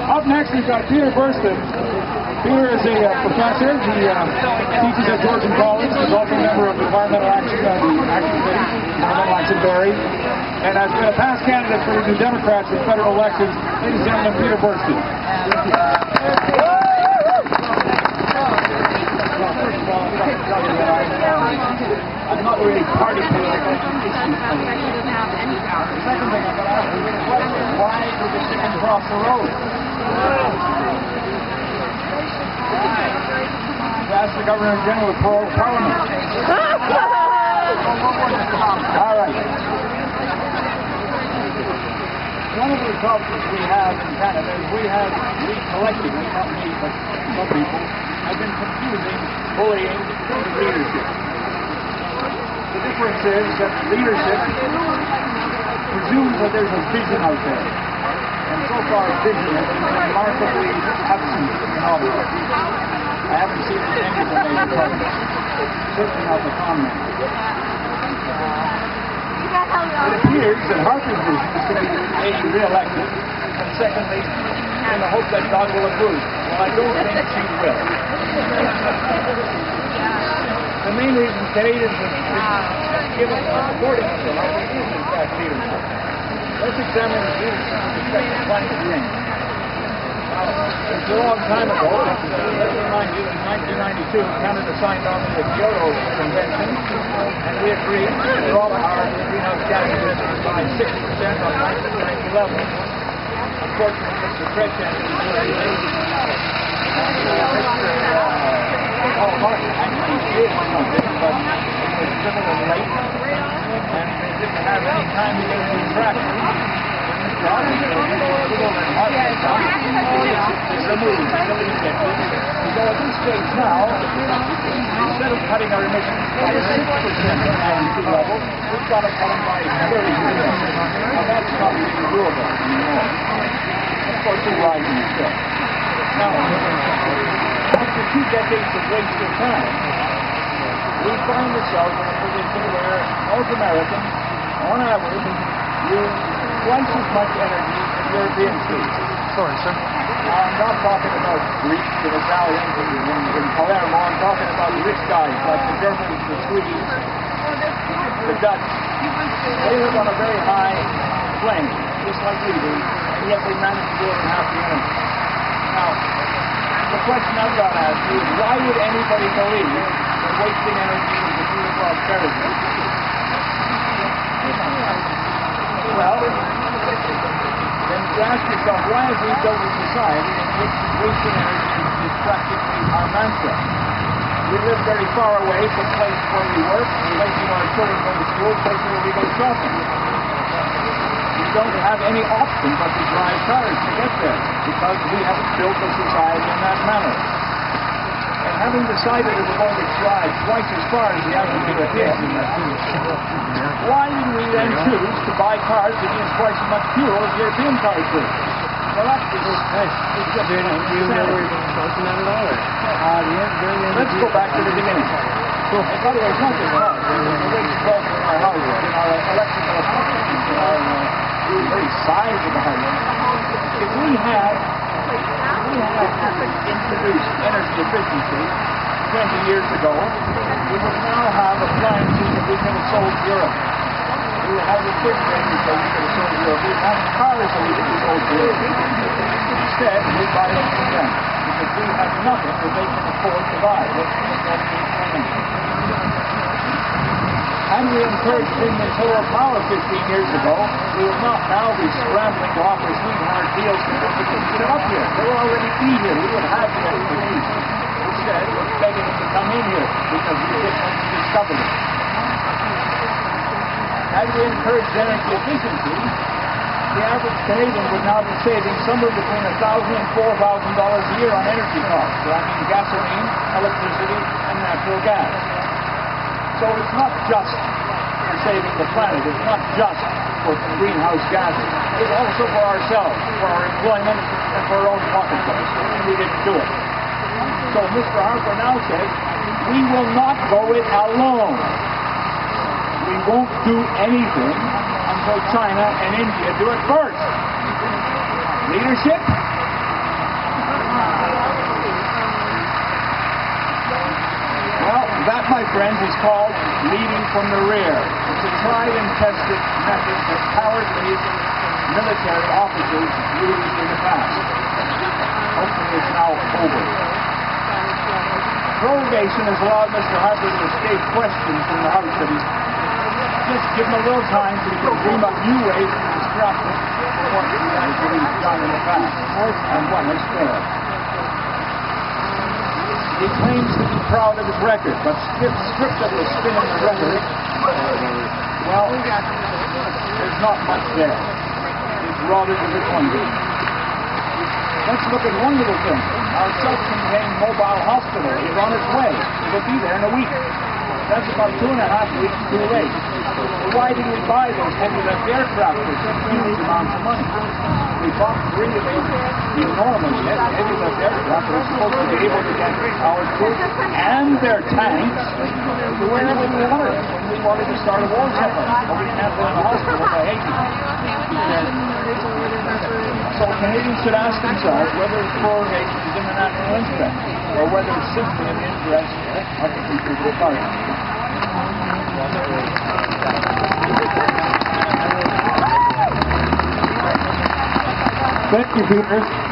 Up next, we've got Peter Burstyn. Peter is a professor. He teaches at Georgian College. He's also a member of the Environmental Action Barrie, and has been a past candidate for the New Democrats in federal elections. Ladies and gentlemen, Peter Burstyn. I'm not really party political. The second thing I'm going to ask you is a question. Why did the chicken cross the road? Ask the Governor General of Proroguing Parliament. All right. One of the problems we have in Canada is we collectively, not me, but some people, have been confusing bullying with leadership. The difference is that leadership presumes that there's a vision out there. And so far, vision has been remarkably absent in Ottawa. I haven't seen any of the major projects. Certainly not the Conman. It appears that Harper's vision is to be re-elected, and secondly, in the hope that God will approve. Well, I don't think she will. The main reason Canadians have given supporting to Harper is in fact leadership. Let's examine the leadership with respect to climate change. It's a long time ago. Let's remind you, in 1992, Canada signed on to the Kyoto Convention, and we agreed to drop our greenhouse gas emissions by 6% on 1990 level. Unfortunately, Mr. Crescent is delayed, and Mr. Martin actually did something, but it was similar late, and they didn't have any time to get into traction. So at this stage now, instead of cutting our emissions by 6% at sea level, we've got to cut them by 30%. Now that's not really doable anymore. Of course, we're rising still. Now, after 2 decades of wasted time, we find ourselves in a position where North Americans, on average, use twice as much energy as European states. Sorry, sir. I'm not talking about Greeks and Italians in Palermo. I'm talking about rich guys like the Germans, the Swedes, the Dutch. They live on a very high plane, just like we do, and yet they manage to do it in half the energy. Now, the question I've got to ask you is, why would anybody believe that wasting energy is the key to prosperity? Well, then you ask yourself, why have we built a society in which wasting energy is practically our mantra? We live very far away from places where we work, places where our children go to school, places where we go shopping. We don't have any option but to drive cars to get there, because we haven't built a society in that manner. And having decided that we're going to drive twice as far as the average European, why did we then choose to buy cars that use twice as much fuel as European cars do? Well, that's just let's go back to the beginning. And by the way, it's not just cars. There's a big problem in our houses, in our electrical appliances, in our very size of the house. If we had introduced energy efficiency 20 years ago, we would now have appliances that we could have sold to Europe. We would have refrigerators that we could have sold to Europe. We would have cars that we could have sold to Europe. Instead, we buy them from them, because we have nothing that they can afford to buy. Had we encouraged Indian solar power 15 years ago, we would not now be scrambling to offer sweetheart deals to people to get up here. They would already be here. We would have the expertise. Instead, we're begging them to come in here because we didn't discover it. Had we encouraged energy efficiency, the average Canadian would now be saving somewhere between $1,000 and $4,000 a year on energy costs. So I mean gasoline, electricity, and natural gas. So it's not just for saving the planet. It's not just for greenhouse gases. It's also for ourselves, for our employment, and for our own pocketbooks. And we didn't do it. So Mr. Harper now says, we will not go it alone. We won't do anything until China and India do it first. Leadership? friends, is called leading from the rear. It's a tried and tested method that cowardly military officers used in the past. Hopefully it's now over. Prorogation has allowed Mr. Harper to escape questions from the House that he's just given a little time so he can dream up new ways to distract us from what he's done in the past and what has failed. He claims to be proud of his record, but stripped of the spin and the rhetoric, well, there's not much there. It's rather disappointing. Let's look at one little thing. Our self-contained mobile hospital is on its way. It'll be there in a week. That's about 2.5 weeks too late. Why did we buy those heavy-lift aircraft for huge amounts of money? We bought 3 of those enormous heavy-lift aircraft that are supposed to be able to get our troops and their tanks to wherever we wanted it. When we wanted to start a war zone, but we can't live in a hospital by Haiti. So Canadians should ask themselves whether prorogation is in the national interest or whether it's simply in the interest of the People's Republic. Thank you, Peter.